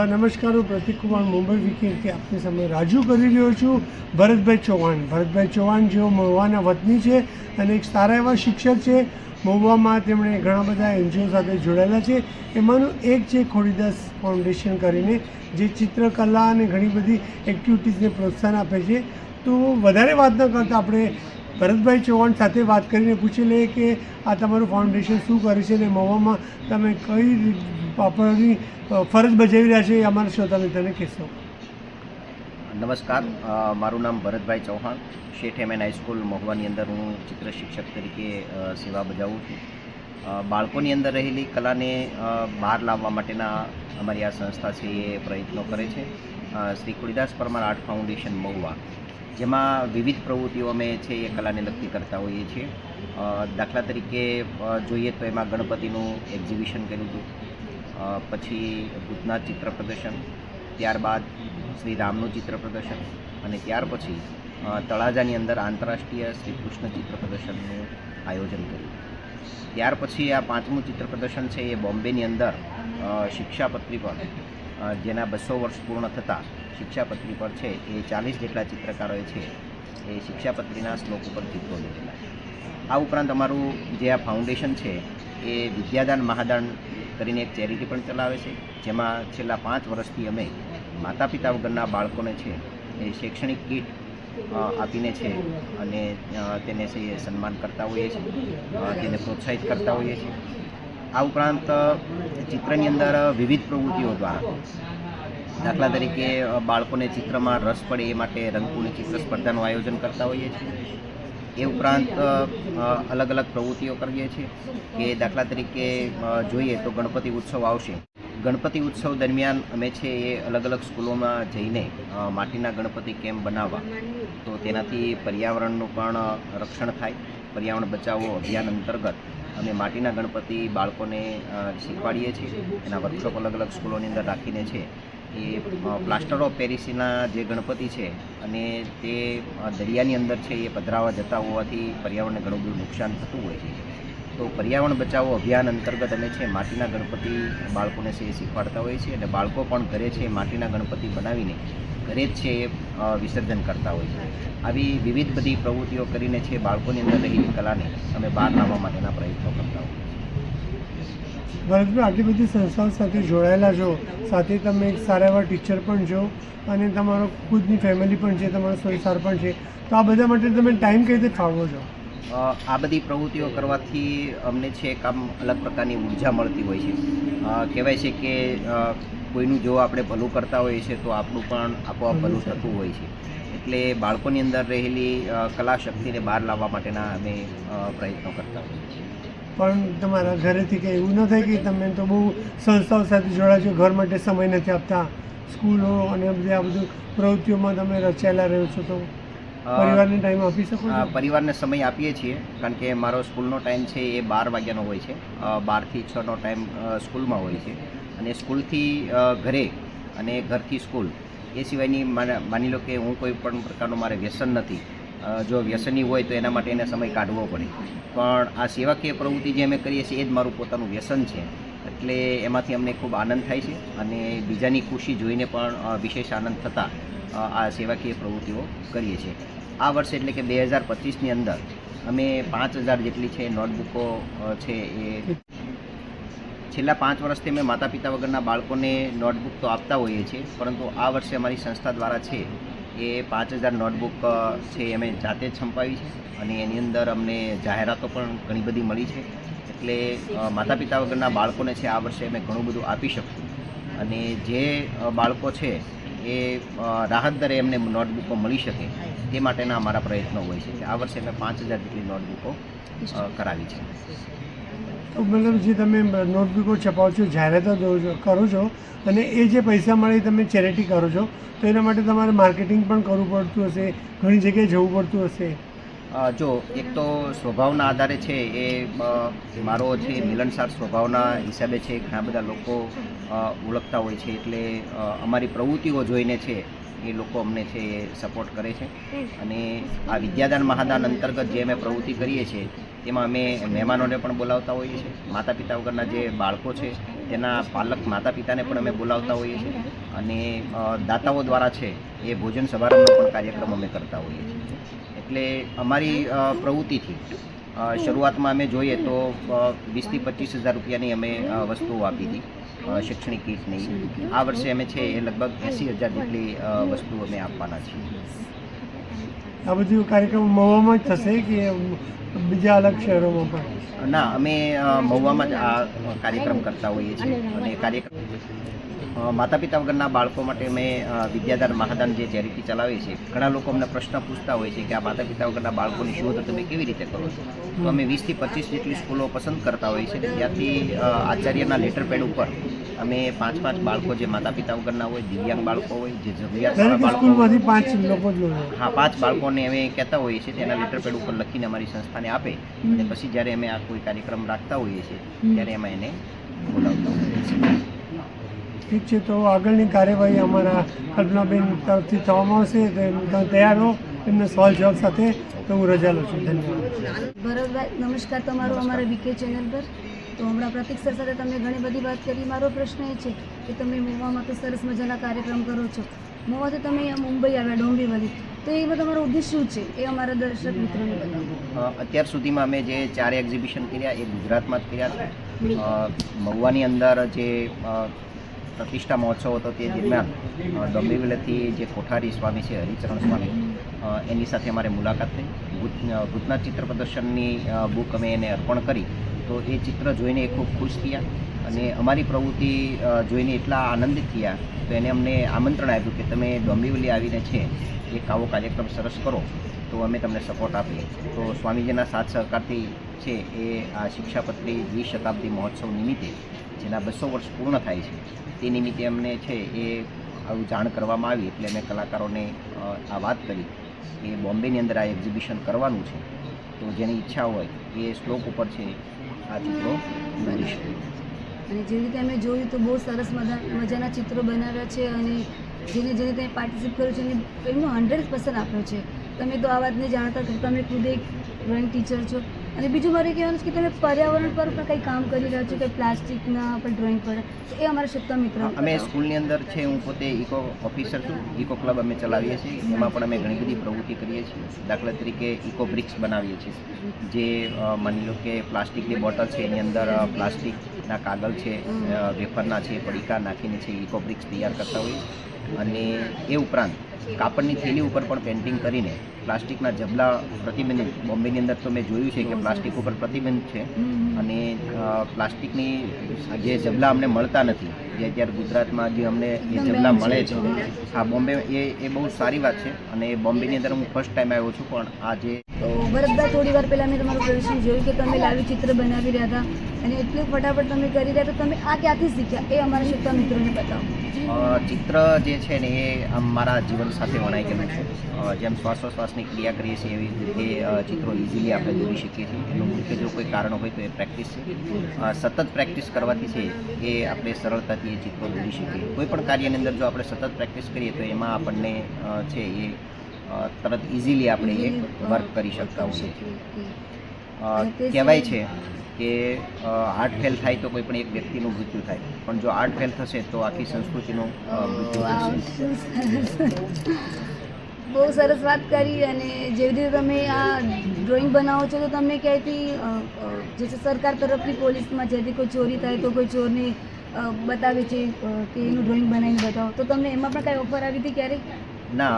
નમસ્કાર, હું પ્રતિક કુમાર મુંબઈ વીકેન્ડથી આપની સામે રાજુ કરી રહ્યો છું ભરતભાઈ ચૌહાણ. ભરતભાઈ ચૌહાણ જેઓ મહુવાના વતની છે અને એક સારા એવા શિક્ષક છે. મહુવામાં તેમણે ઘણા બધા એનજીઓ સાથે જોડાયેલા છે. એમાંનું એક છે ખોડીદાસ ફાઉન્ડેશન કરીને, જે ચિત્રકલા અને ઘણી બધી એક્ટિવિટીઝને પ્રોત્સાહન આપે છે. તો વધારે વાત ન કરતાં આપણે ભરતભાઈ ચૌહાણ સાથે વાત કરીને પૂછી લઈએ કે આ તમારું ફાઉન્ડેશન શું કરે છે અને મહુવામાં તમે કઈ આપણી ફરજ બજાવી રહ્યા છે, અમારા શ્રોતા મિત્રને કહેશો. નમસ્કાર, મારું નામ ભરતભાઈ ચૌહાણ. શેઠ એમએન હાઈસ્કૂલ મહુવાની અંદર હું ચિત્ર શિક્ષક તરીકે સેવા બજાવું છું. બાળકોની અંદર રહેલી કલાને બહાર લાવવા માટેના અમારી આ સંસ્થા છે એ પ્રયત્નો કરે છે. શ્રી ખોડીદાસ પરમાર આર્ટ ફાઉન્ડેશન મહુવા, જેમાં વિવિધ પ્રવૃત્તિઓ અમે છે એ કલાને લગતી કરતા હોઈએ છીએ. દાખલા તરીકે જોઈએ તો એમાં ગણપતિનું એક્ઝિબિશન કર્યું હતું, પછી ભૂતનાથ ચિત્ર પ્રદર્શન, ત્યારબાદ શ્રી રામનું ચિત્ર પ્રદર્શન અને ત્યાર પછી તળાજાની અંદર આંતરરાષ્ટ્રીય શ્રી કૃષ્ણ ચિત્ર પ્રદર્શનનું આયોજન કર્યું. ત્યાર પછી આ 5મું ચિત્ર પ્રદર્શન છે એ બોમ્બેની અંદર શિક્ષાપત્રી પર, જેના 200 વર્ષ પૂર્ણ થતાં શિક્ષાપત્રી પર છે એ 40 જેટલા ચિત્રકારોએ છે એ શિક્ષાપત્રીના શ્લોક ઉપર ચિત્રો દોરેલા છે. આ ઉપરાંત અમારું જે આ ફાઉન્ડેશન છે એ વિદ્યાદાન મહાદાન કરીને એક ચેરિટી પણ ચલાવે છે, જેમાં છેલ્લા 5 વર્ષથી અમે માતા પિતા વગરના બાળકોને છે એ શૈક્ષણિક કીટ આપીને છે અને તેને છે એ સન્માન કરતા હોઈએ છીએ, તેને પ્રોત્સાહિત કરતા હોઈએ છીએ. આ ઉપરાંત ચિત્રની અંદર વિવિધ પ્રવૃત્તિઓ દ્વારા, દાખલા તરીકે બાળકોને ચિત્રમાં રસ પડે એ માટે રંગપૂર્ણી ચિત્ર સ્પર્ધાનું આયોજન કરતા હોઈએ છીએ. એ ઉપરાંત અલગ અલગ પ્રવૃત્તિઓ કરીએ છીએ કે દાખલા તરીકે જોઈએ તો ગણપતિ ઉત્સવ આવશે. ગણપતિ ઉત્સવ દરમિયાન અમે છે એ અલગ અલગ સ્કૂલોમાં જઈને માટીના ગણપતિ કેમ બનાવવા, તો તેનાથી પર્યાવરણનું પણ રક્ષણ થાય. પર્યાવરણ બચાવો અભિયાન અંતર્ગત અમે માટીના ગણપતિ બાળકોને શીખવાડીએ છીએ. એના વર્કશોપ અલગ અલગ સ્કૂલોની અંદર રાખીને છે એ પ્લાસ્ટર ઓફ પેરિસના જે ગણપતિ છે અને તે દરિયાની અંદર છે એ પધરાવા જતા હોવાથી પર્યાવરણને ઘણું બધું નુકસાન થતું હોય છે. તો પર્યાવરણ બચાવો અભિયાન અંતર્ગત અમે છે માટીના ગણપતિ બાળકોને છે એ શીખવાડતા હોઈએ છીએ અને બાળકો પણ ઘરે છે માટીના ગણપતિ બનાવીને ઘરે જ છે એ વિસર્જન કરતા હોય છે. આવી વિવિધ બધી પ્રવૃત્તિઓ કરીને છે બાળકોની અંદર રહેલી કલાને અમે બહાર લાવવા માટેના પ્રયત્નો કરતા હોઈએ છીએ. ભરતભાઈ, આટલી બધી સંસ્થાઓ સાથે જોડાયેલા છો, સાથે તમે એક સારા એવા ટીચર પણ છો અને તમારો ખુદની ફેમિલી પણ છે, તમારો સંસાર પણ છે, તો આ બધા માટે તમે ટાઈમ કઈ રીતે ફાળવો છો? આ બધી પ્રવૃત્તિઓ કરવાથી અમને છે એક આમ અલગ પ્રકારની ઉર્જા મળતી હોય છે. કહેવાય છે કે કોઈનું જો આપણે ભલું કરતા હોઈએ છીએ તો આપણું પણ આપોઆપ ભલું થતું હોય છે. એટલે બાળકોની અંદર રહેલી કલા શક્તિને બહાર લાવવા માટેના અમે પ્રયત્નો કરતા હોઈએ છીએ. પણ તમારા ઘરેથી કંઈ એવું ન થાય કે તમે તો બહુ સંસ્થાઓ સાથે જોડાયા છો, ઘર માટે સમય નથી આપતા, સ્કૂલો અને બધી આ બધું પ્રવૃત્તિઓમાં તમે રચાયેલા રહ્યો છો, તો પરિવારને ટાઈમ આપી શકો છો? પરિવારને સમય આપીએ છીએ, કારણ કે મારો સ્કૂલનો ટાઈમ છે એ 12 વાગ્યાનો હોય છે. 12 થી 6નો ટાઈમ સ્કૂલમાં હોય છે અને સ્કૂલથી ઘરે અને ઘરથી સ્કૂલ એ સિવાયની માની લો કે હું કોઈ પણ પ્રકારનું મારે વ્યસન નથી. જો વ્યસની હોય તો એના માટે એને સમય કાઢવો પડે, પણ આ સેવાકીય પ્રવૃત્તિ જે અમે કરીએ છીએ એ જ મારું પોતાનું વ્યસન છે. એટલે એમાંથી અમને ખૂબ આનંદ થાય છે અને બીજાની ખુશી જોઈને પણ વિશેષ આનંદ થતાં આ સેવાકીય પ્રવૃત્તિઓ કરીએ છીએ. આ વર્ષે એટલે કે 2025ની અંદર અમે 5000 જેટલી છે નોટબુકો છે એ છેલ્લા 5 વર્ષથી અમે માતા પિતા વગરના બાળકોને નોટબુક તો આપતા હોઈએ છીએ, પરંતુ આ વર્ષે અમારી સંસ્થા દ્વારા છે એ 5000 નોટબુક છે અમે જાતે જ છંપાવી છે અને એની અંદર અમને જાહેરાતો પણ ઘણી બધી મળી છે. એટલે માતા પિતા વગરના બાળકોને છે આ વર્ષે અમે ઘણું બધું આપી શકશું અને જે બાળકો છે એ રાહત દરે એમને નોટબુકો મળી શકે તે માટેના અમારા પ્રયત્નો હોય છે. આ વર્ષે અમે 5000 જેટલી નોટબુકો કરાવી છે. તો મતલબ જે તમે નોટબુકો છપાવો છો, જાહેરાતો કરો છો અને એ જે પૈસા મળે તમે ચેરિટી કરો છો, તો એના માટે તમારે માર્કેટિંગ પણ કરવું પડતું હશે, ઘણી જગ્યાએ જવું પડતું હશે. જો એક તો સ્વભાવના આધારે છે એ મારો છે મિલનસાર સ્વભાવના હિસાબે છે ઘણા બધા લોકો ઓળખતા હોય છે. એટલે અમારી પ્રવૃત્તિઓ જોઈને છે એ લોકો અમને છે એ સપોર્ટ કરે છે. અને આ વિદ્યાદાન મહાદાન અંતર્ગત જે અમે પ્રવૃત્તિ કરીએ છીએ તેમાં અમે મહેમાનોને પણ બોલાવતા હોઈએ છીએ. માતા પિતા વગરના જે બાળકો છે તેના પાલક માતા પિતાને પણ અમે બોલાવતા હોઈએ છીએ. અને દાતાઓ દ્વારા છે એ ભોજન સમારંભનો પણ કાર્યક્રમ અમે કરતા હોઈએ છીએ. એટલે અમારી પ્રવૃત્તિથી શરૂઆતમાં અમે જોઈએ તો 20,000 થી 25,000 રૂપિયાની અમે વસ્તુઓ આપી હતી શૈક્ષણિક કીટની. આ વર્ષે અમે છે એ લગભગ 80,000 જેટલી વસ્તુઓ અમે આપવાના છીએ. આ બધું કાર્યક્રમ મહુવામાં જ થશે કે બીજા અલગ શહેરોમાં પણ? ના, અમે મહુવામાં જ આ કાર્યક્રમ કરતા હોઈએ છીએ. અને કાર્યક્રમ માતા પિતા વગરના બાળકો માટે અમે વિદ્યાદાન મહાદાન જે ચેરિટી ચલાવીએ છીએ. ઘણા લોકો અમને પ્રશ્ન પૂછતા હોય છે કે આ માતા પિતા વગરના બાળકોની શોધ તમે કેવી રીતે કરો છો? તો અમે 20 થી 25 જેટલી સ્કૂલો પસંદ કરતા હોઈએ છીએ. ત્યાંથી આચાર્યના લેટર પેડ ઉપર અમે 5 બાળકો જે માતા પિતા વગરના હોય, દિવ્યાંગ બાળકો હોય, જે જરૂરિયાતવાળા બાળકો સ્કૂલમાંથી 5 લોકો જોઈએ. હા, 5 બાળકોને અમે કહેતા હોઈએ છીએ. તેના લેટર પેડ ઉપર લખીને અમારી સંસ્થાને આપે અને પછી જ્યારે અમે આ કોઈ કાર્યક્રમ રાખતા હોઈએ છીએ ત્યારે અમે એને બોલાવતા હોઈએ છીએ. ઠીક છે, તો આગળની કાર્યવાહી અમારા કલ્પનાબેન તરફથી થવામાં આવશે. તો તૈયાર હો એમના સવાલ જવાબ સાથે. તો હું રજા લઉં છું. ધન્યવાદ. ભરતભાઈ, નમસ્કાર તમારું અમારા વીકે ચેનલ પર. તો હમણાં પ્રતિક સર સાથે તમે ઘણી બધી વાત કરી. મારો પ્રશ્ન એ છે કે તમે મહુવામાં તો સરસ મજાના કાર્યક્રમ કરો છો. મહુવાથી તમે અહીંયા મુંબઈ આવ્યા, ડોંબીવલી, તો એમાં તમારો ઉદ્દેશ શું છે એ અમારા દર્શક મિત્રોને બતાવો. અત્યાર સુધીમાં અમે જે 4 એક્ઝિબિશન કર્યા એ ગુજરાતમાં જ કર્યા છે. મહુવાની અંદર જે પ્રતિષ્ઠા મહોત્સવ હતો તે દરમિયાન ડોંબીવલીથી જે કોઠારી સ્વામી છે, હરિચરણ સ્વામી, એની સાથે અમારે મુલાકાત થઈ. ભૂતનાથ ચિત્ર પ્રદર્શનની બુક અમે એને અર્પણ કરી તો એ ચિત્ર જોઈને એ ખૂબ ખુશ થયા અને અમારી પ્રવૃત્તિ જોઈને એટલા આનંદિત થયા તો એને અમને આમંત્રણ આપ્યું કે તમે ડોંબીવલી આવીને છે એક આવો કાર્યક્રમ સરસ કરો તો અમે તમને સપોર્ટ આપીએ. તો સ્વામીજીના સાથ સહકારથી છે એ આ શિક્ષાપત્રી દ્વિશતાબ્દી મહોત્સવ નિમિત્તે જેના 200 વર્ષ પૂર્ણ થાય છે તે નિમિત્તે અમને છે એ આવું જાણ કરવામાં આવી. એટલે અમે કલાકારોને આ વાત કરી કે બોમ્બેની અંદર આ એક્ઝિબિશન કરવાનું છે તો જેની ઈચ્છા હોય એ શ્લોક ઉપર છે આ ચિત્રો દોરી શકે. અને જે રીતે અમે જોયું તો બહુ સરસ મજાના ચિત્રો બનાવ્યા છે અને જેને તમે પાર્ટિસિપેટ કર્યું છે એને એમનો 100% આપ્યો છે. તમે તો આ વાતને જાણતા કે તમે ખુદ એક ડ્રોઈંગ ટીચર છો. અને બીજું મારે કહેવાનું છે કે તમે પર્યાવરણ પર પણ કંઈ કામ કરી રહ્યા છો કે પ્લાસ્ટિકના પણ ડ્રોઈંગ પર, એ અમારા સત્તા મિત્ર. અમે સ્કૂલની અંદર છે, હું પોતે ઇકો ઓફિસર છું. ઇકો ક્લબ અમે ચલાવીએ છીએ. એમાં પણ અમે ઘણી બધી પ્રવૃત્તિ કરીએ છીએ. દાખલા તરીકે ઇકો બ્રિક્સ બનાવીએ છીએ. જે માની લો કે પ્લાસ્ટિકની બોટલ છે એની અંદર પ્લાસ્ટિકના કાગળ છે, વેફરના છે, પડીકા નાખીને છે ઇકો બ્રિક્સ તૈયાર કરતા હોઈએ. અને એ ઉપરાંત કાપડની થેલી ઉપર પણ પેઇન્ટિંગ કરીને પ્લાસ્ટિકના જબલા પ્રતિબંધિત, બોમ્બેની અંદર તો મેં જોયું છે કે પ્લાસ્ટિક ઉપર પ્રતિબંધ છે અને પ્લાસ્ટિકની જે જબલા અમને મળતા નથી, જે અત્યારે ગુજરાતમાં જે અમને એ જબલા મળે છે, હા બોમ્બે એ બહુ સારી વાત છે. અને બોમ્બેની અંદર હું ફર્સ્ટ ટાઈમ આવ્યો છું. પણ આ જે તો ભરતભાઈ, થોડી વાર પહેલાં મેં તમારું પ્રદર્શન જોયું કે તમે લાઈવ ચિત્ર બનાવી રહ્યા હતા અને એટલું ફટાફટ તમે કરી રહ્યા. તો તમે આ ક્યાંથી શીખ્યા એ અમારા સત્તા મિત્રોને બતાવો. ચિત્ર જે છે ને એ આમ મારા જીવન સાથે વણાઈ ગયેલું છે. જેમ શ્વાસોશ્વાસની ક્રિયા કરીએ છીએ એવી રીતે ચિત્રો ઇઝીલી આપણે દોરી શકીએ છીએ. એનું મુખ્ય જો કોઈ કારણ હોય તો એ પ્રેક્ટિસ છે. સતત પ્રેક્ટિસ કરવાથી છે એ આપણે સરળતાથી એ ચિત્રો દોરી શકીએ. કોઈ પણ કાર્યની અંદર જો આપણે સતત પ્રેક્ટિસ કરીએ તો એમાં આપણને છે એ તરત ઇઝીલી આપણે એ વર્ક કરી શકતા હોઈએ છીએ. કહેવાય છે કે હાર્ટ ફેલ થાય તો કોઈ પણ એક વ્યક્તિનું મૃત્યુ થાય, પણ જો હાર્ટ ફેલ થશે તો આખી સંસ્કૃતિનું મૃત્યુ થશે. બહુ સરસ વાત કરી. અને જેવી રીતે તમે આ ડ્રોઈંગ બનાવો છો તો તમને ક્યાંયથી જે છે સરકાર તરફથી પોલીસમાં જેથી કોઈ ચોરી થાય તો કોઈ ચોરને બતાવે છે કે એનું ડ્રોઈંગ બનાવીને બતાવો, તો તમને એમાં પણ કાંઈ ઓફર આવી હતી ક્યારેક? ના,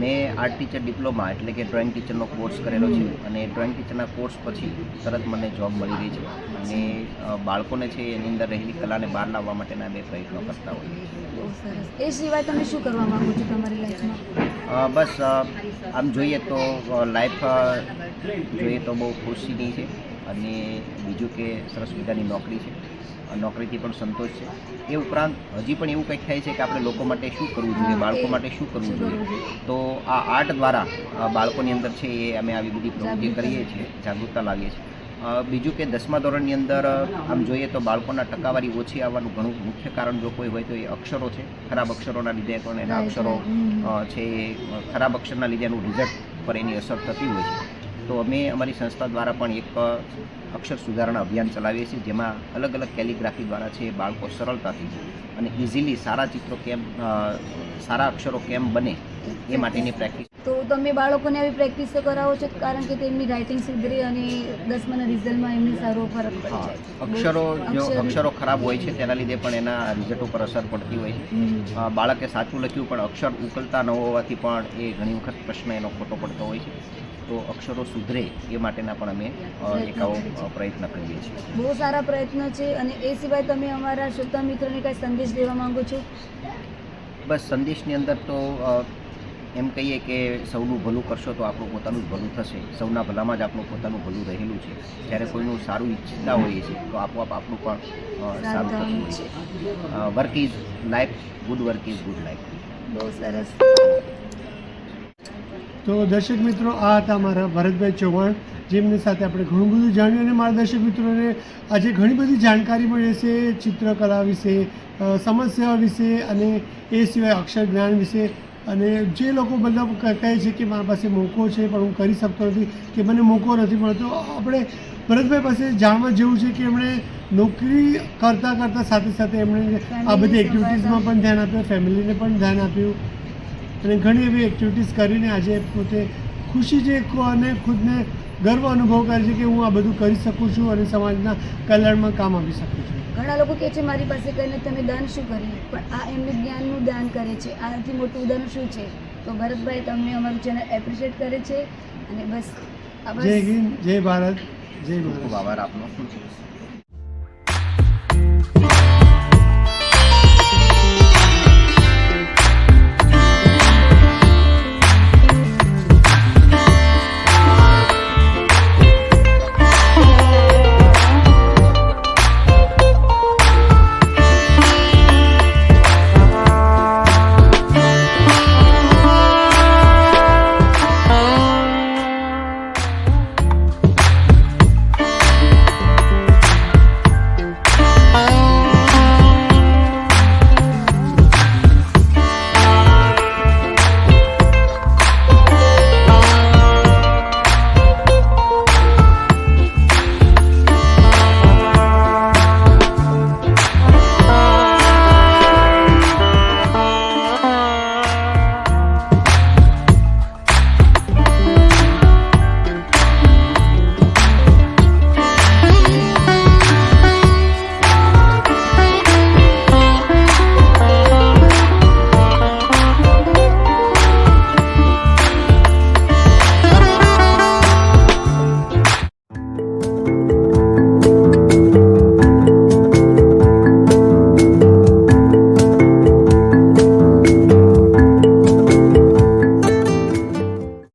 મેં આર્ટ ટીચર ડિપ્લોમા એટલે કે ડ્રોઈંગ ટીચરનો કોર્સ કરેલો છે અને ડ્રોઈંગ ટીચરના કોર્સ પછી તરત મને જોબ મળી રહી છે. અને બાળકોને છે એની અંદર રહેલી કલાને બહાર લાવવા માટેના અમે પ્રયત્નો કરતા હોઈએ. બહુ સરસ. એ સિવાય તમે શું કરવા માગો છો તમારી લાઈફમાં? બસ આમ જોઈએ તો લાઈફ જોઈએ તો બહુ ખુશીની છે. અને બીજું કે સરસ મજાની નોકરી છે, નોકરીથી પણ સંતોષ છે. એ ઉપરાંત હજી પણ એવું કંઈક થાય છે કે આપણે લોકો માટે શું કરવું જોઈએ, બાળકો માટે શું કરવું જોઈએ. તો આ આર્ટ દ્વારા બાળકોની અંદર છે એ અમે આવી બધી પ્રવૃત્તિ કરીએ છીએ, જાગૃતતા લાવીએ છીએ. બીજું કે 10મા ધોરણની અંદર આમ જોઈએ તો બાળકોના ટકાવારી ઓછી આવવાનું ઘણું મુખ્ય કારણ જો કોઈ હોય તો એ અક્ષરો છે. ખરાબ અક્ષરોના લીધે પણ એના અક્ષરો છે એ ખરાબ અક્ષરના લીધે એનું રિઝલ્ટ પર એની અસર થતી હોય છે. તો અમે અમારી સંસ્થા દ્વારા પણ એક અક્ષર સુધારણા અભિયાન ચલાવીએ છીએ, જેમાં અલગ અલગ કેલિગ્રાફી દ્વારા છે એ બાળકો સરળતાથી અને ઇઝીલી સારા ચિત્રો સારા અક્ષરો કેમ બને એ માટેની પ્રેક્ટિસ. તો તમે બાળકોને આવી પ્રેક્ટિસ કરાવો છો કારણ કે તેમની રાઇટિંગ સુધરે અને 10માના રિઝલ્ટમાં એમને સારો ફરક પડી જાય. અક્ષરો ખરાબ હોય છે તેના લીધે પણ એના રિઝલ્ટ ઉપર અસર પડતી હોય છે. બાળકે સાચું લખ્યું પણ અક્ષર ઉકલતા ન હોવાથી પણ એ ઘણી વખત પ્રશ્ન એનો ખોટો પડતો હોય છે. તો અક્ષરો સુધરે એ માટેના પણ અમે એક આવો પ્રયત્ન કરીએ છીએ. બહુ સારા પ્રયત્નો છે. અને એ સિવાય તમે અમારા શ્રોતા મિત્રોને કાંઈ સંદેશ દેવા માંગો છો? બસ સંદેશની અંદર તો એમ કહીએ કે સૌનું ભલું કરશો તો આપણું પોતાનું જ ભલું થશે. સૌના ભલામાં જ આપણું પોતાનું ભલું રહેલું છે. જ્યારે કોઈનું સારું ઈચ્છતા હોઈએ છીએ તો આપોઆપ આપણું પણ સારું થતું હોય છે. Work is life, good work is good life. બહુ સરસ. તો દર્શક મિત્રો, આ હતા મારા ભરતભાઈ ચૌહાણ, જેમની સાથે આપણે ઘણું બધું જાણ્યું અને મારા દર્શક મિત્રોને આજે ઘણી બધી જાણકારી મળી છે ચિત્રકલા વિશે, સમસ્યા વિશે અને એ સિવાય અક્ષર જ્ઞાન વિશે. અને જે લોકો મતલબ કહે છે કે મારા પાસે મોકો છે પણ હું કરી શકતો નથી કે મને મોકો નથી મળતો, આપણે ભરતભાઈ પાસે જાણવા જેવું છે કે એમણે નોકરી કરતાં સાથે સાથે એમણે આ બધી એક્ટિવિટીઝમાં પણ ધ્યાન આપ્યું, ફેમિલીને પણ ધ્યાન આપ્યું અને ઘણી એવી એક્ટિવિટીઝ કરીને આજે પોતે ખુશી છે અને ખુદને ગર્વ અનુભવ કરે છે કે હું આ બધું કરી શકું છું અને સમાજના કલ્યાણમાં કામ આપી શકું છું. ઘણા લોકો કહે છે મારી પાસે કહીને તમે દાન શું કર્યું, પણ આ એમને જ્ઞાનનું દાન કરે છે. આનાથી મોટું ઉદાહરણ શું છે? તો ભરતભાઈ તમને અમારું ચેનલ એપ્રિશિએટ કરે છે અને બસ જય હિન્દ, જય ભારત, જય ખૂબ ભારત. આભાર આપનો.